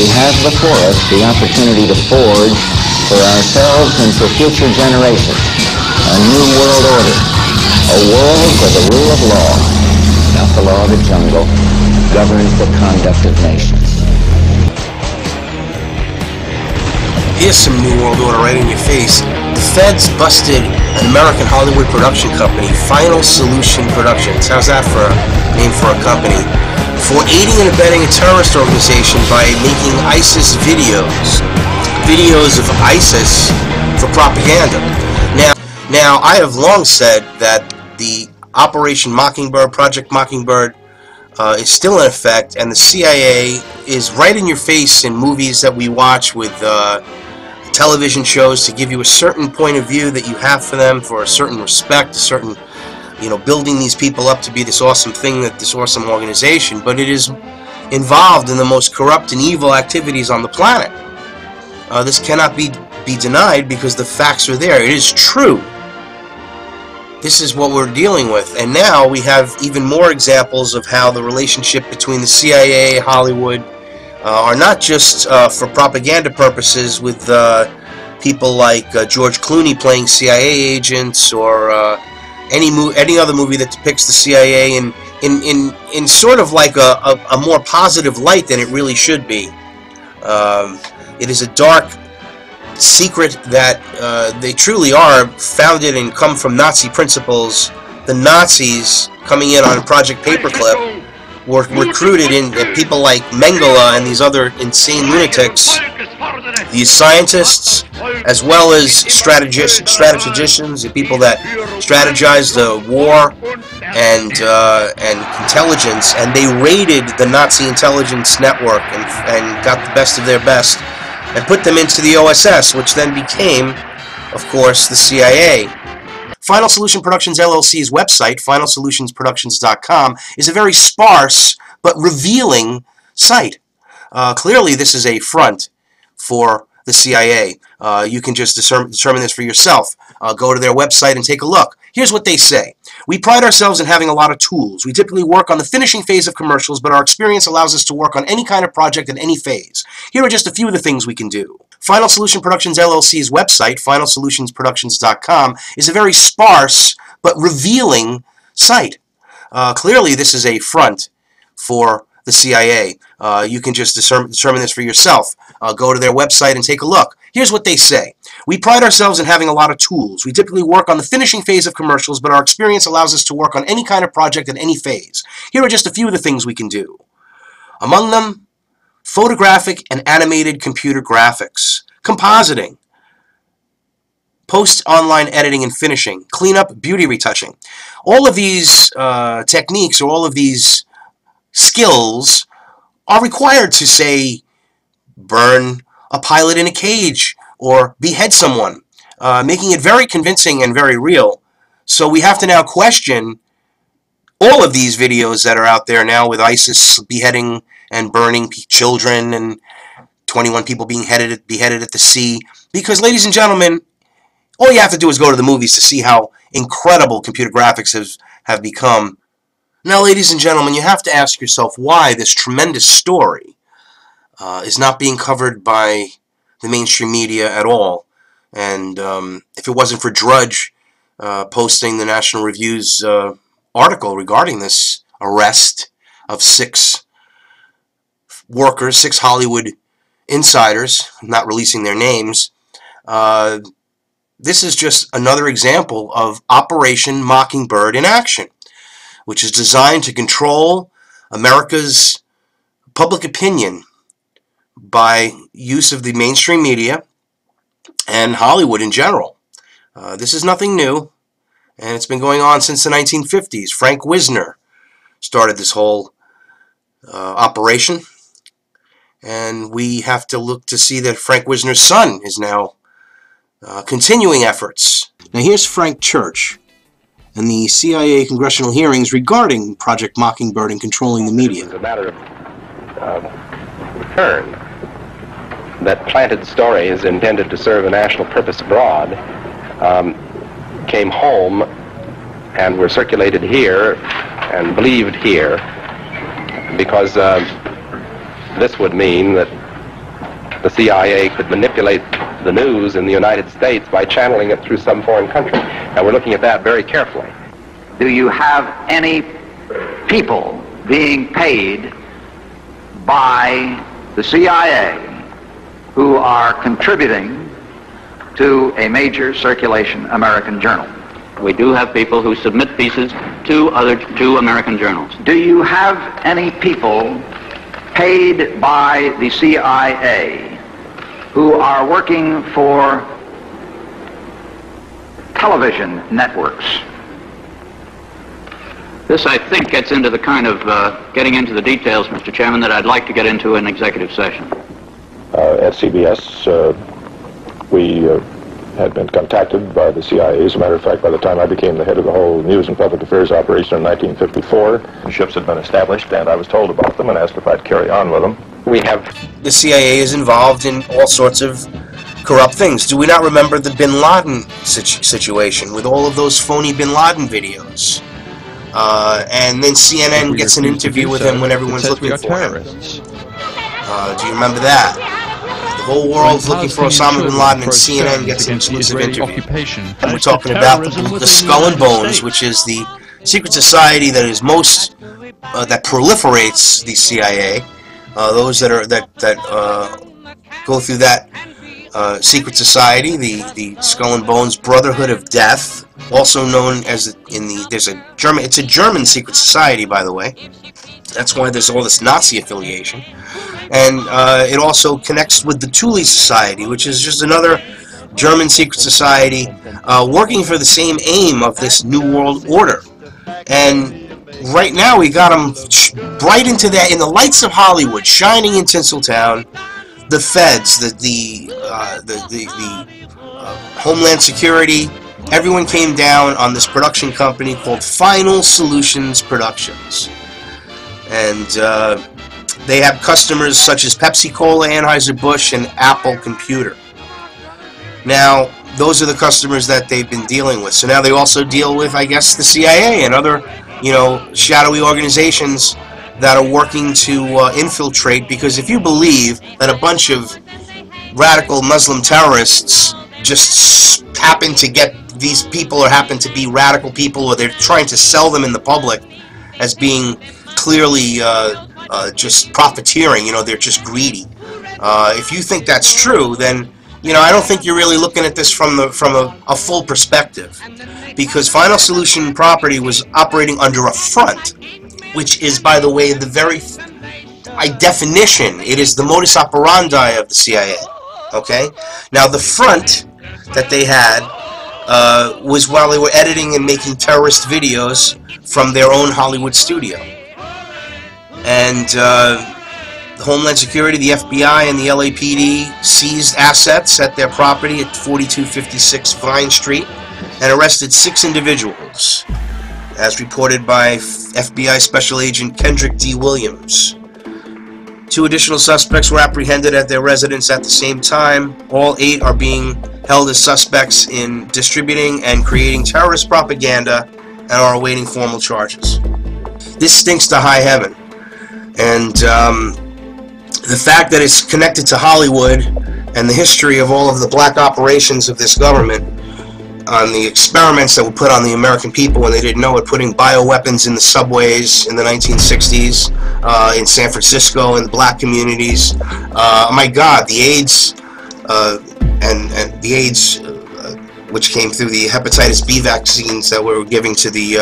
we have before us the opportunity to forge for ourselves and for future generations a new world order, a world where the rule of law, not the law of the jungle, governs the conduct of nations. Here's some new world order right in your face. The feds busted an American Hollywood production company, Final Solution Productions. How's that for a name for a company? For aiding and abetting a terrorist organization by making ISIS videos of ISIS for propaganda. Now, I have long said that the Operation Mockingbird, Project Mockingbird, is still in effect, and the CIA is right in your face in movies that we watch with television shows to give you a certain point of view that you have for them, for a certain respect, a certain, building these people up to be this awesome thing, this awesome organization, but it is involved in the most corrupt and evil activities on the planet. This cannot be denied because the facts are there. It is true. This is what we're dealing with, and now we have even more examples of how the relationship between the CIA, Hollywood, are not just for propaganda purposes with people like George Clooney playing CIA agents, or any other movie that depicts the CIA in sort of like a more positive light than it really should be. It is a dark secret that they truly are founded and come from Nazi principles. The Nazis coming in on Project Paperclip were recruited in people like Mengele and these other insane lunatics, these scientists, as well as strategicians, the people that strategize the war and intelligence, and they raided the Nazi intelligence network and got the best of their best and put them into the OSS, which then became, of course, the CIA. Final Solution Productions LLC's website, finalsolutionsproductions.com, is a very sparse but revealing site. Clearly, this is a front for the CIA. You can just determine this for yourself. Go to their website and take a look. Here's what they say. We pride ourselves in having a lot of tools. We typically work on the finishing phase of commercials, but our experience allows us to work on any kind of project at any phase. Here are just a few of the things we can do. Final Solution Productions LLC's website, finalsolutionsproductions.com, is a very sparse but revealing site. Clearly, this is a front for the CIA. You can just determine this for yourself. Go to their website and take a look. Here's what they say. We pride ourselves in having a lot of tools. We typically work on the finishing phase of commercials, but our experience allows us to work on any kind of project at any phase. Here are just a few of the things we can do. Among them, photographic and animated computer graphics, compositing, post-online editing and finishing, cleanup, beauty retouching. All of these techniques, or all of these skills, are required to, say, burn a pilot in a cage or behead someone, making it very convincing and very real. So we have to now question all of these videos that are out there now with ISIS beheading and burning children and 21 people being beheaded at the sea. Because, ladies and gentlemen, all you have to do is go to the movies to see how incredible computer graphics have become. Now, ladies and gentlemen, you have to ask yourself why this tremendous story is not being covered by the mainstream media at all. And if it wasn't for Drudge posting the National Review's article regarding this arrest of 6 workers, 6 Hollywood insiders, not releasing their names, this is just another example of Operation Mockingbird in action, which is designed to control America's public opinion by use of the mainstream media and Hollywood in general. This is nothing new, and it's been going on since the 1950s. Frank Wisner started this whole operation, and we have to look to see that Frank Wisner's son is now continuing efforts. Now here's Frank Church and the CIA congressional hearings regarding Project Mockingbird and controlling the media. It's a matter of return. That planted stories intended to serve a national purpose abroad came home and were circulated here and believed here, because this would mean that the CIA could manipulate the news in the United States by channeling it through some foreign country. And we're looking at that very carefully. Do you have any people being paid by the CIA who are contributing to a major circulation American journal? We do have people who submit pieces to two American journals. Do you have any people paid by the CIA who are working for television networks? This, I think, gets into the kind of getting into the details, Mr. Chairman, that I'd like to get into in executive session. At CBS, we had been contacted by the CIA. As a matter of fact, by the time I became the head of the whole news and public affairs operation in 1954, ships had been established, and I was told about them and asked if I'd carry on with them. The CIA is involved in all sorts of corrupt things. Do we not remember the Bin Laden situation with all of those phony Bin Laden videos? And then CNN gets an interview with him when everyone's looking for him. Do you remember that? The whole world's looking for Osama bin Laden, and CNN gets an exclusive interview. And we're talking about the Skull and Bones, which is the secret society that is most that proliferates the CIA. Those that go through that secret society, the Skull and Bones Brotherhood of Death, also known as it's a German secret society, by the way. That's why there's all this Nazi affiliation. And it also connects with the Thule Society, which is just another German secret society working for the same aim of this New World Order. And right now we got them right into that, in the lights of Hollywood, shining in Tinseltown. The feds, the Homeland Security, everyone came down on this production company called Final Solutions Productions. And they have customers such as Pepsi-Cola, Anheuser-Busch, and Apple Computer. Now, those are the customers that they've been dealing with. So now they also deal with, I guess, the CIA and other, shadowy organizations that are working to infiltrate. Because if you believe that a bunch of radical Muslim terrorists just happen to get these people, or happen to be radical people, or they're trying to sell them in the public as being clearly just profiteering, they're just greedy. If you think that's true, then I don't think you're really looking at this from a full perspective, because Final Solution Property was operating under a front, which is, by the way, by definition, it is the modus operandi of the CIA. Okay, now the front that they had was while they were editing and making terrorist videos from their own Hollywood studio. And the Homeland Security, the FBI, and the LAPD seized assets at their property at 4256 Vine Street and arrested 6 individuals, as reported by FBI Special Agent Kendrick D. Williams. 2 additional suspects were apprehended at their residence at the same time. All 8 are being held as suspects in distributing and creating terrorist propaganda and are awaiting formal charges. This stinks to high heaven. And the fact that it's connected to Hollywood and the history of all of the black operations of this government on the experiments that were put on the American people when they didn't know it, putting bioweapons in the subways in the 1960s, in San Francisco, in the black communities. Oh my God, the AIDS, and the AIDS, which came through the hepatitis B vaccines that we were giving to the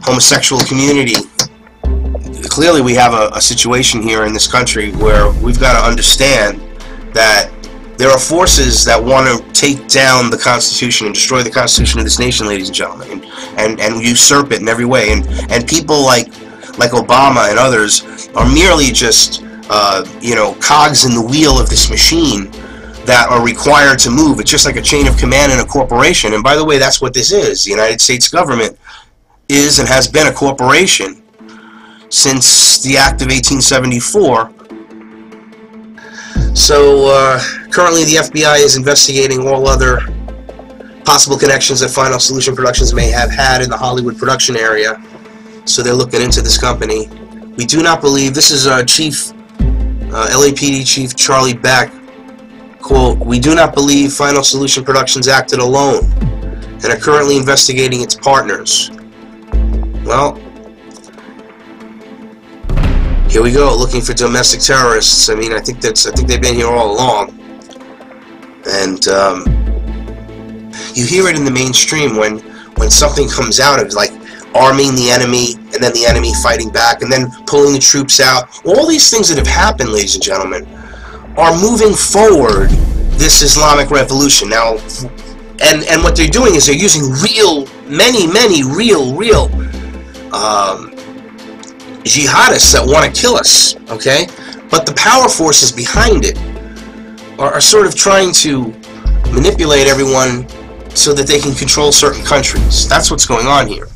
homosexual community. Clearly we have a situation here in this country where we've got to understand that there are forces that want to take down the Constitution and destroy the Constitution of this nation, ladies and gentlemen, and usurp it in every way. And people like Obama and others are merely just cogs in the wheel of this machine that are required to move. It's just like a chain of command in a corporation. And by the way, that's what this is. The United States government is and has been a corporation since the Act of 1874. So currently the FBI is investigating all other possible connections that Final Solution Productions may have had in the Hollywood production area. So they're looking into this company. We do not believe, this is Chief LAPD Chief Charlie Beck, quote, "We do not believe Final Solution Productions acted alone and are currently investigating its partners." Well, here we go, looking for domestic terrorists. I mean, I think they've been here all along. And you hear it in the mainstream when something comes out of, like, arming the enemy, and then the enemy fighting back, and then pulling the troops out. All these things that have happened, ladies and gentlemen, are moving forward this Islamic revolution. Now, and what they're doing is they're using many real jihadists that want to kill us, okay? But the power forces behind it are sort of trying to manipulate everyone so that they can control certain countries. That's what's going on here.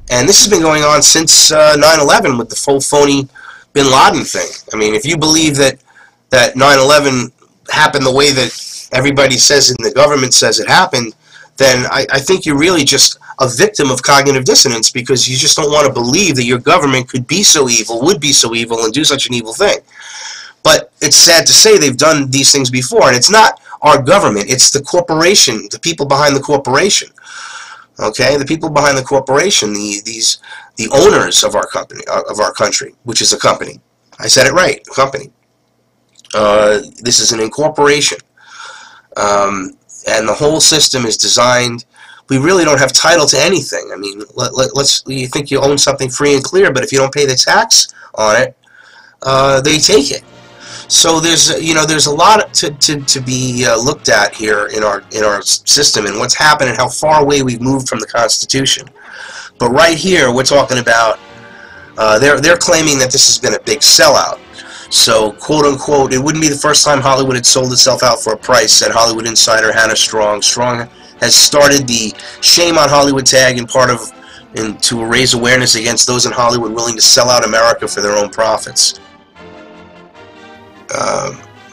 And this has been going on since 9/11 with the full phony bin Laden thing. I mean, if you believe that 9/11 happened the way that everybody says and the government says it happened, then I think you're really just a victim of cognitive dissonance, because you just don't want to believe that your government could be so evil, would be so evil, and do such an evil thing. But it's sad to say they've done these things before, and it's not our government, it's the corporation, the people behind the corporation. Okay, the people behind the corporation, the owners of our company, of our country, which is a company. I said it right, a company. This is an incorporation, and the whole system is designed. We really don't have title to anything. I mean, you think you own something free and clear, but if you don't pay the tax on it, they take it. So there's a lot to be looked at here in our system, and what's happened and how far away we've moved from the Constitution. But right here, we're talking about they're claiming that this has been a big sellout. So, quote unquote, it wouldn't be the first time Hollywood had sold itself out for a price, said Hollywood insider Hannah Strong. Strong has started the Shame on Hollywood tag to raise awareness against those in Hollywood willing to sell out America for their own profits.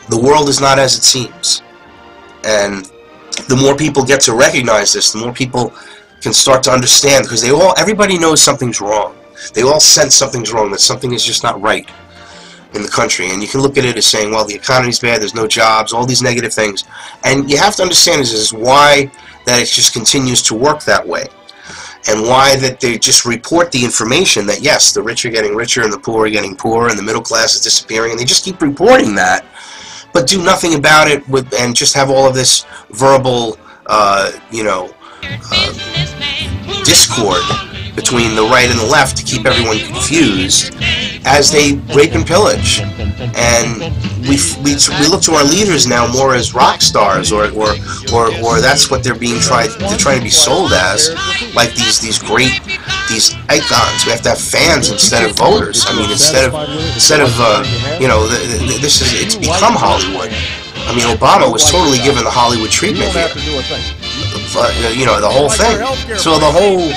The world is not as it seems, and the more people get to recognize this, the more people can start to understand, because everybody knows something's wrong. They all sense something's wrong, that something is just not right in the country. And you can look at it as saying, well, the economy's bad, there's no jobs, all these negative things. And you have to understand is why that it just continues to work that way, and why that they just report the information that, yes, the rich are getting richer and the poor are getting poorer and the middle class is disappearing, and they just keep reporting that, but do nothing about it and just have all of this verbal, discord between the right and the left to keep everyone confused as they rape and pillage. And we look to our leaders now more as rock stars, or that's what they're trying to be sold as, like these icons. We have to have fans instead of voters. I mean, instead of it's become Hollywood. I mean, Obama was totally given the Hollywood treatment here. The whole thing. So the whole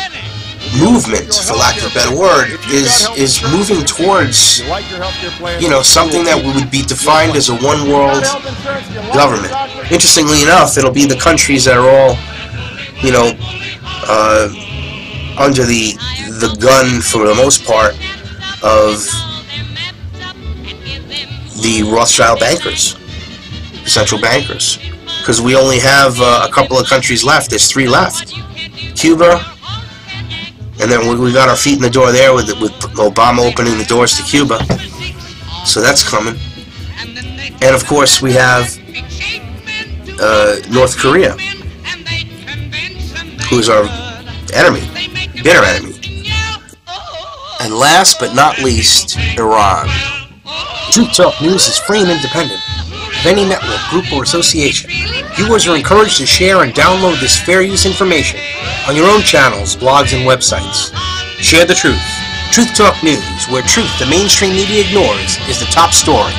movement, for lack of a better word, is moving towards, something that would be defined as a one-world government. Interestingly enough, it'll be the countries that are all, under the gun, for the most part, of the Rothschild bankers, the central bankers. Because we only have a couple of countries left. There's 3 left. Cuba, and then we got our feet in the door there with Obama opening the doors to Cuba. So that's coming. And of course we have North Korea, who's our enemy, bitter enemy. And last but not least, Iran. Truth Talk News is free and independent of any network, group, or association. Viewers are encouraged to share and download this fair use information on your own channels, blogs, and websites. Share the truth. Truth Talk News, where truth the mainstream media ignores, is the top story.